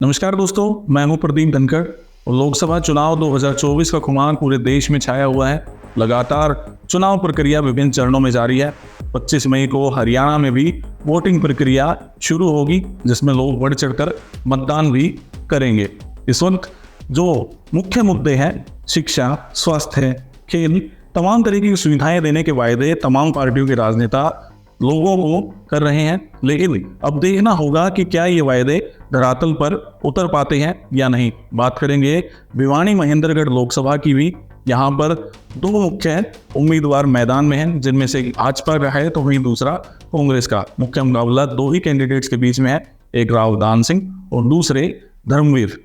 नमस्कार दोस्तों, मैं हूं प्रदीप धनखड़ और लोकसभा चुनाव 2024 का खुमार पूरे देश में छाया हुआ है। लगातार चुनाव प्रक्रिया विभिन्न चरणों में जारी है। 25 मई को हरियाणा में भी वोटिंग प्रक्रिया शुरू होगी, जिसमें लोग बढ़ चढ़कर मतदान भी करेंगे। इस वक्त जो मुख्य मुद्दे हैं शिक्षा, स्वास्थ्य, खेल, तमाम तरीके की सुविधाएं देने के वायदे तमाम पार्टियों के राजनेता लोगों को कर रहे हैं, लेकिन अब देखना होगा कि क्या ये वायदे धरातल पर उतर पाते हैं या नहीं। बात करेंगे भिवानी महेंद्रगढ़ लोकसभा की भी। यहाँ पर दो मुख्य उम्मीदवार मैदान में हैं, जिनमें से भाजपा का है तो वहीं दूसरा कांग्रेस का। मुख्य मुकाबला दो ही कैंडिडेट्स के बीच में है, एक रावदान सिंह और दूसरे धर्मवीर।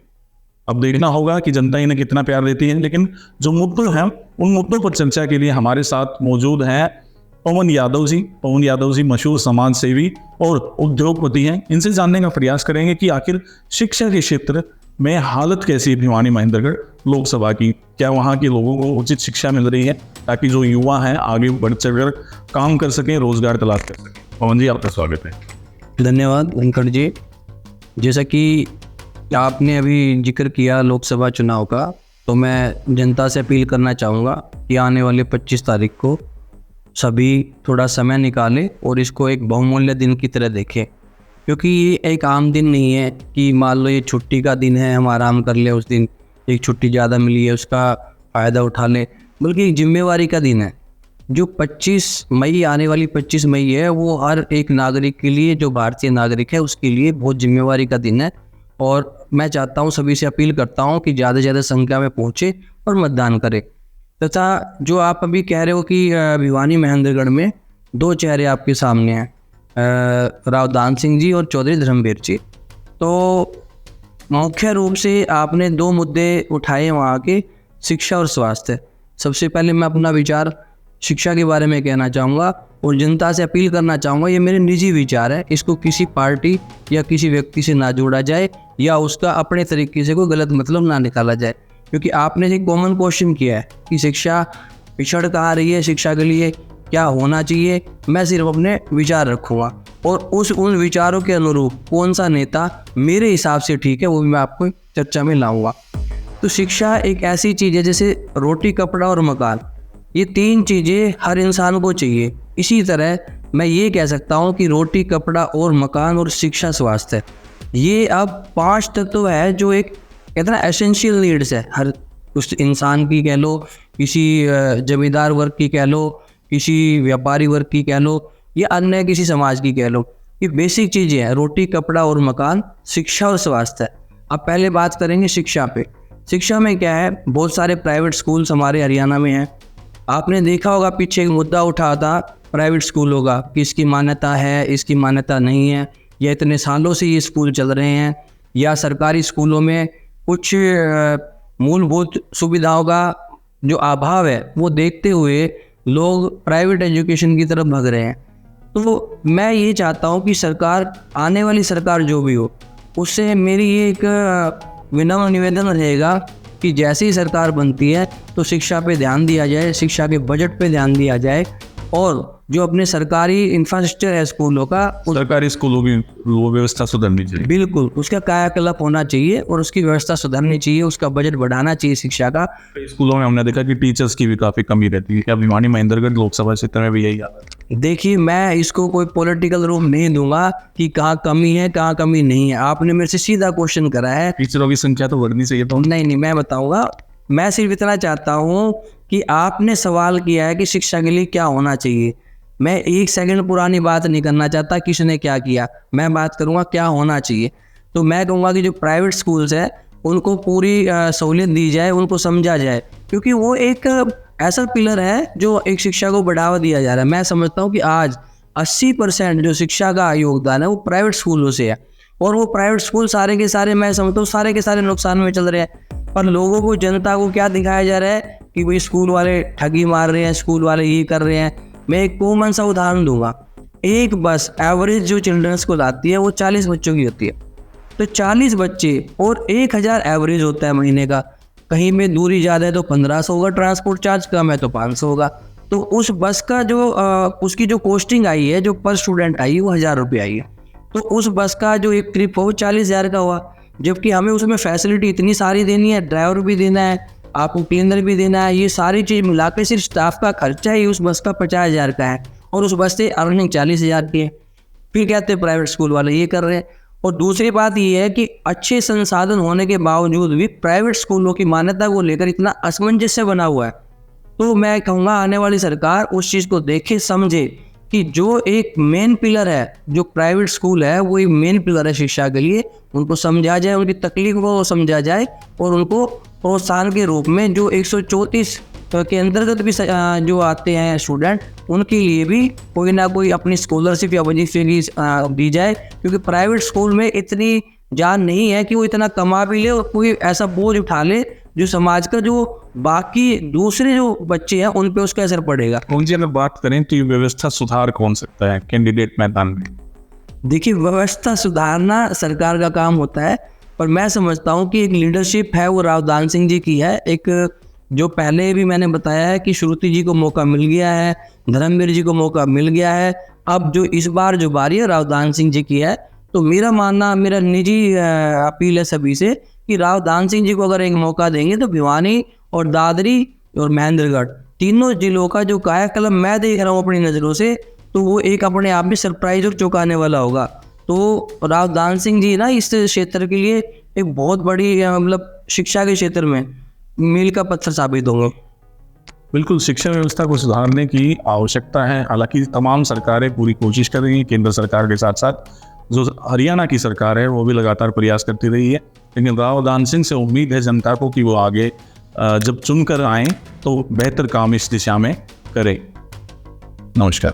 अब देखना होगा कि जनता इन्हें कितना प्यार देती है, लेकिन जो मुद्दे हैं उन मुद्दों पर चर्चा के लिए हमारे साथ मौजूद हैं पवन यादव जी मशहूर समाज सेवी और उद्योगपति हैं। इनसे जानने का प्रयास करेंगे कि आखिर शिक्षा के क्षेत्र में हालत कैसी है भिवानी महेंद्रगढ़ लोकसभा की। क्या वहाँ के लोगों को उचित शिक्षा मिल रही है ताकि जो युवा हैं आगे बढ़ चढ़कर काम कर सकें, रोजगार तलाश कर सकें। पवन जी, आपका स्वागत है। धन्यवाद वेंकट जी। जैसा कि आपने अभी जिक्र किया लोकसभा चुनाव का, तो मैं जनता से अपील करना चाहूँगा कि आने वाले 25 तारीख को सभी थोड़ा समय निकालें और इसको एक बहुमूल्य दिन की तरह देखें, क्योंकि ये एक आम दिन नहीं है कि मान लो ये छुट्टी का दिन है, हम आराम कर ले, उस दिन एक छुट्टी ज़्यादा मिली है उसका फ़ायदा उठा लें, बल्कि एक जिम्मेवारी का दिन है। जो 25 मई आने वाली 25 मई है, वो हर एक नागरिक के लिए, जो भारतीय नागरिक है उसके लिए बहुत जिम्मेवारी का दिन है। और मैं चाहता हूँ, सभी से अपील करता हूँ कि ज़्यादा से ज़्यादा संख्या में पहुँचे और मतदान करें। तथा जो आप अभी कह रहे हो कि भिवानी महेंद्रगढ़ में दो चेहरे आपके सामने हैं, रावदान सिंह जी और चौधरी धर्मवीर जी। तो मुख्य रूप से आपने दो मुद्दे उठाए वहाँ के, शिक्षा और स्वास्थ्य। सबसे पहले मैं अपना विचार शिक्षा के बारे में कहना चाहूँगा और जनता से अपील करना चाहूँगा, ये मेरे निजी विचार है, इसको किसी पार्टी या किसी व्यक्ति से ना जोड़ा जाए या उसका अपने तरीके से कोई गलत मतलब ना निकाला जाए। क्योंकि आपने एक कॉमन क्वेश्चन किया है कि शिक्षा पिछड़ कहाँ रही है, शिक्षा के लिए क्या होना चाहिए। मैं सिर्फ अपने विचार रखूँगा और उन विचारों के अनुरूप कौन सा नेता मेरे हिसाब से ठीक है वो भी मैं आपको चर्चा में लाऊंगा। तो शिक्षा एक ऐसी चीज़ है जैसे रोटी, कपड़ा और मकान, ये तीन चीज़ें हर इंसान को चाहिए। इसी तरह मैं ये कह सकता हूँ कि रोटी, कपड़ा और मकान और शिक्षा, स्वास्थ्य, ये अब 5 तत्व है जो एक कहते हैं एसेंशियल नीड्स है हर उस इंसान की, कह लो किसी जमींदार वर्ग की, कह लो किसी व्यापारी वर्ग की, कह लो या अन्य किसी समाज की, कह लो। ये बेसिक चीज़ें हैं, रोटी, कपड़ा और मकान, शिक्षा और स्वास्थ्य। अब पहले बात करेंगे शिक्षा पे। शिक्षा में क्या है, बहुत सारे प्राइवेट स्कूल्स हमारे हरियाणा में हैं। आपने देखा होगा पीछे एक मुद्दा उठा था प्राइवेट स्कूलों का कि इसकी मान्यता है, इसकी मान्यता नहीं है, या इतने सालों से ये स्कूल चल रहे हैं, या सरकारी स्कूलों में कुछ मूलभूत सुविधाओं का जो अभाव है वो देखते हुए लोग प्राइवेट एजुकेशन की तरफ भाग रहे हैं। तो मैं ये चाहता हूँ कि सरकार, आने वाली सरकार जो भी हो, उससे मेरी ये एक विनम्र निवेदन रहेगा कि जैसे ही सरकार बनती है तो शिक्षा पे ध्यान दिया जाए, शिक्षा के बजट पे ध्यान दिया जाए, और जो अपने सरकारी इंफ्रास्ट्रक्चर है स्कूलों का, सरकारी स्कूलों की वो व्यवस्था सुधरनी चाहिए। बिल्कुल, उसका कायाकल्प होना चाहिए और उसकी व्यवस्था सुधरनी चाहिए, उसका बजट बढ़ाना चाहिए शिक्षा का। स्कूलों में हमने देखा कि टीचर्स की भी काफी कमी रहती है। क्या भिवानी महेंद्रगढ़ लोकसभा क्षेत्र में भी यही हालत है? देखिए, मैं इसको कोई पॉलिटिकल रूप नहीं दूंगा कि कहाँ कमी है कहाँ कमी नहीं है। आपने मेरे से सीधा क्वेश्चन करा है, टीचरों की संख्या तो बढ़नी चाहिए। तो नहीं, मैं बताऊंगा। मैं सिर्फ इतना चाहता हूँ कि आपने सवाल किया है कि शिक्षा के लिए क्या होना चाहिए। मैं 1 सेकंड पुरानी बात नहीं करना चाहता किसने क्या किया, मैं बात करूँगा क्या होना चाहिए। तो मैं कहूँगा कि जो प्राइवेट स्कूल्स है उनको पूरी सहूलियत दी जाए, उनको समझा जाए, क्योंकि वो एक ऐसा पिलर है जो एक शिक्षा को बढ़ावा दिया जा रहा है। मैं समझता हूँ कि आज 80% जो शिक्षा का योगदान है वो प्राइवेट स्कूलों से है, और वो प्राइवेट स्कूल सारे के सारे, मैं समझता हूँ सारे के सारे नुकसान में चल रहे हैं। पर लोगों को, जनता को क्या दिखाया जा रहा है कि भाई स्कूल वाले ठगी मार रहे हैं, स्कूल वाले ये कर रहे हैं। मैं एक कॉमन सा उदाहरण दूंगा, एक बस एवरेज जो चिल्ड्रंस को लाती है वो 40 बच्चों की होती है। तो 40 बच्चे और 1000 एवरेज होता है महीने का। कहीं में दूरी ज़्यादा है तो 1500 होगा, ट्रांसपोर्ट चार्ज कम है तो 500 होगा। तो उस बस का जो उसकी जो कॉस्टिंग आई है, जो पर स्टूडेंट आई है, वो 1000 रुपये आई है। तो उस बस का जो एक ट्रिप हो 40,000 का हुआ। जबकि हमें उसमें फैसिलिटी इतनी सारी देनी है, ड्राइवर भी देना है, आपको क्लीनर भी देना है, ये सारी चीज़ मिला के सिर्फ स्टाफ का खर्चा ही उस बस का 50,000 का है और उस बस से अर्निंग 40,000 की है। फिर कहते हैं प्राइवेट स्कूल वाले ये कर रहे हैं। और दूसरी बात ये है कि अच्छे संसाधन होने के बावजूद भी प्राइवेट स्कूलों की मान्यता को लेकर इतना असमंजस्य बना हुआ है। तो मैं कहूँगा आने वाली सरकार उस चीज़ को देखे, समझे कि जो एक मेन पिलर है, जो प्राइवेट स्कूल है, वो एक मेन पिलर है शिक्षा के लिए, उनको समझा जाए, उनकी तकलीफ को समझा जाए और उनको प्रोत्साहन के रूप में जो 134 के अंतर्गत भी जो आते हैं स्टूडेंट, उनके लिए भी कोई ना कोई अपनी स्कॉलरशिप या वजीफे की दी जाए। क्योंकि प्राइवेट स्कूल में इतनी जान नहीं है कि वो इतना कमा भी ले और कोई ऐसा बोझ उठा ले जो समाज का जो बाकी दूसरे जो बच्चे हैं उन पे उसका असर पड़ेगा। मुझे अगर बात करें तो ये व्यवस्था सुधार कौन सकता है कैंडिडेट मैदान में? देखिए, व्यवस्था सुधारना सरकार का काम होता है, पर मैं समझता हूँ कि एक लीडरशिप है वो राव दान सिंह जी की है। एक जो पहले भी मैंने बताया है कि श्रुति जी को मौका मिल गया है, धर्मवीर जी को मौका मिल गया है, अब जो इस बार जो बारी है राव दान सिंह जी की है। तो मेरा मानना, मेरा निजी अपील है सभी से कि राव दान सिंह जी को अगर एक मौका देंगे तो भिवानी और दादरी और महेंद्रगढ़ तीनों जिलों का जो कायाकल्प मैं देख रहा हूँ अपनी नज़रों से, तो वो एक अपने आप में सरप्राइज और चौंकाने वाला होगा। तो राव दान सिंह जी ना इस क्षेत्र के लिए एक बहुत बड़ी मतलब शिक्षा के क्षेत्र में मील का पत्थर साबित होंगे। बिल्कुल, शिक्षा व्यवस्था को सुधारने की आवश्यकता है। हालांकि तमाम सरकारें पूरी कोशिश कर रही हैं, केंद्र सरकार के साथ साथ जो हरियाणा की सरकार है वो भी लगातार प्रयास करती रही है। लेकिन राव दान सिंह से उम्मीद है जनता को कि वो आगे जब चुनकर आएँ तो बेहतर काम इस दिशा में करें। नमस्कार।